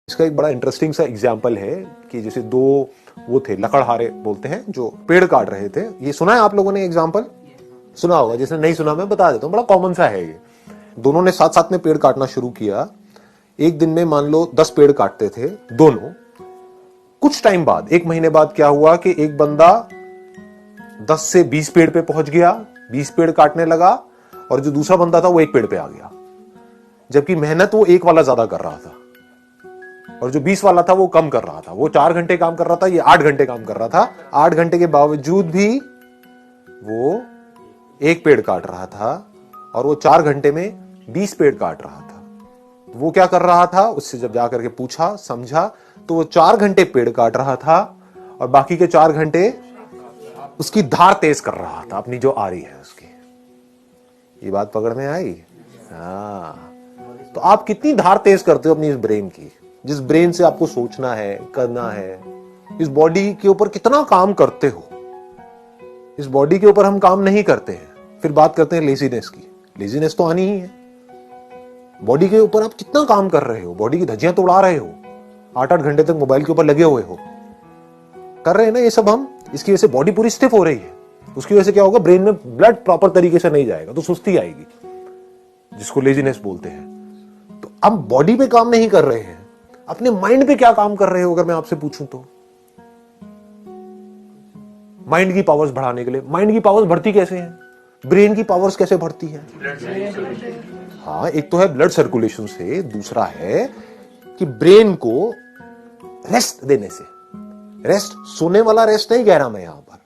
इसका एक बड़ा इंटरेस्टिंग सा एग्जाम्पल है कि जैसे दो वो थे लकड़हारे बोलते हैं जो पेड़ काट रहे थे। ये सुना है आप लोगों ने एग्जाम्पल? सुना होगा, जिसने नहीं सुना मैं बता देता हूँ, बड़ा कॉमन सा है ये। दोनों ने साथ साथ में पेड़ काटना शुरू किया। एक दिन में मान लो 10 पेड़ काटते थे दोनों। कुछ टाइम बाद, एक महीने बाद क्या हुआ कि एक बंदा 10 से 20 पेड़ पे पहुंच गया, 20 पेड़ काटने लगा, और जो दूसरा बंदा था वो एक पेड़ पे आ गया। जबकि मेहनत वो एक वाला ज्यादा कर रहा था और जो 20 वाला था वो कम कर रहा था। वो 4 घंटे काम कर रहा था, ये 8 घंटे काम कर रहा था। 8 घंटे के बावजूद भी वो एक पेड़ काट रहा था और वो 4 घंटे में 20 पेड़ काट रहा था। वो क्या कर रहा था, उससे जब जाकर के पूछा समझा तो वो 4 घंटे पेड़ काट रहा था और बाकी के 4 घंटे उसकी धार तेज कर रहा था, अपनी जो आ रही है उसकी। ये बात पकड़ में आई? हाँ। तो आप कितनी धार तेज करते हो अपनी इस ब्रेन की, जिस ब्रेन से आपको सोचना है, करना है। इस बॉडी के ऊपर कितना काम करते हो। इस बॉडी के ऊपर हम काम नहीं करते हैं, फिर बात करते हैं लेजीनेस की। लेजीनेस तो आनी ही है। बॉडी के ऊपर आप कितना काम कर रहे हो, बॉडी की धज्जियां तो उड़ा रहे हो, 8-8 घंटे तक मोबाइल के ऊपर लगे हुए हो, कर रहे हैं ना ये सब हम। इसकी वजह से बॉडी पूरी स्टिफ हो रही है। उसकी वजह से क्या होगा, ब्रेन में ब्लड प्रॉपर तरीके से नहीं जाएगा तो सुस्ती आएगी, जिसको लेजीनेस बोलते हैं। तो हम बॉडी पे काम नहीं कर रहे हैं, अपने माइंड पे क्या काम कर रहे हो अगर मैं आपसे पूछूं तो? माइंड की पावर्स बढ़ाने के लिए। माइंड की पावर्स बढ़ती कैसे हैं? ब्रेन की पावर्स कैसे बढ़ती है? हाँ, एक तो है ब्लड सर्कुलेशन से, दूसरा है कि ब्रेन को रेस्ट देने से। रेस्ट सोने वाला रेस्ट नहीं कह रहा मैं यहां पर,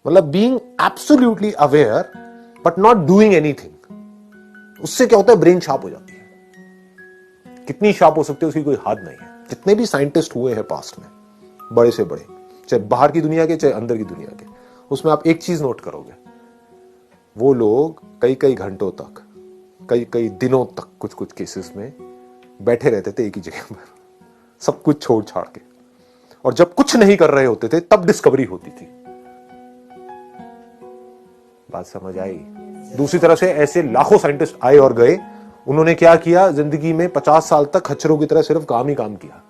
मतलब being absolutely aware but not doing anything. उससे क्या होता है, ब्रेन शार्प हो जाती है। कितनी शार्प हो सकती है उसकी कोई हद नहीं है। जितने भी साइंटिस्ट हुए हैं पास्ट में, बड़े से बड़े, चाहे बाहर की दुनिया के चाहे अंदर की दुनिया के, उसमें आप एक चीज नोट करोगे, वो लोग कई कई घंटों तक, कई कई दिनों तक कुछ कुछ केसेस में बैठे रहते थे एक ही जगह पर, सब कुछ छोड़ छाड़ के। और जब कुछ नहीं कर रहे होते थे तब डिस्कवरी होती थी। बात समझ आई? दूसरी तरफ से ऐसे लाखों साइंटिस्ट आए और गए। उन्होंने क्या किया, जिंदगी में 50 साल तक खच्चरों की तरह सिर्फ काम ही काम किया।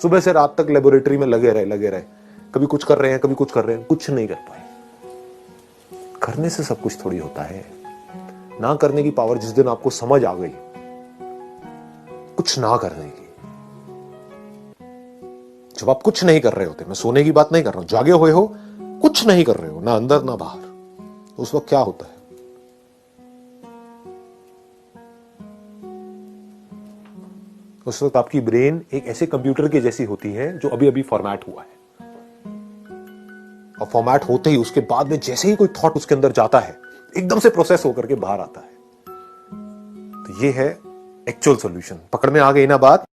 सुबह से रात तक लेबोरेटरी में लगे रहे। कभी कुछ कर रहे हैं, कभी कुछ कर रहे हैं, कुछ नहीं कर पाए। करने से सब कुछ थोड़ी होता है। ना करने की पावर जिस दिन आपको समझ आ गई, कुछ ना करने की, जब आप कुछ नहीं कर रहे होते, मैं सोने की बात नहीं कर रहा हूं, जागे हुए हो, कुछ नहीं कर रहे हो, ना अंदर ना बाहर, तो उस वक्त क्या होता है? उस वक्त आपकी ब्रेन एक ऐसे कंप्यूटर के जैसी होती है जो अभी अभी फॉर्मेट हुआ है। और फॉर्मेट होते ही उसके बाद में जैसे ही कोई थॉट उसके अंदर जाता है, एकदम से प्रोसेस होकर के बाहर आता है। तो ये है एक्चुअल सॉल्यूशन। पकड़ में आ गई ना बात?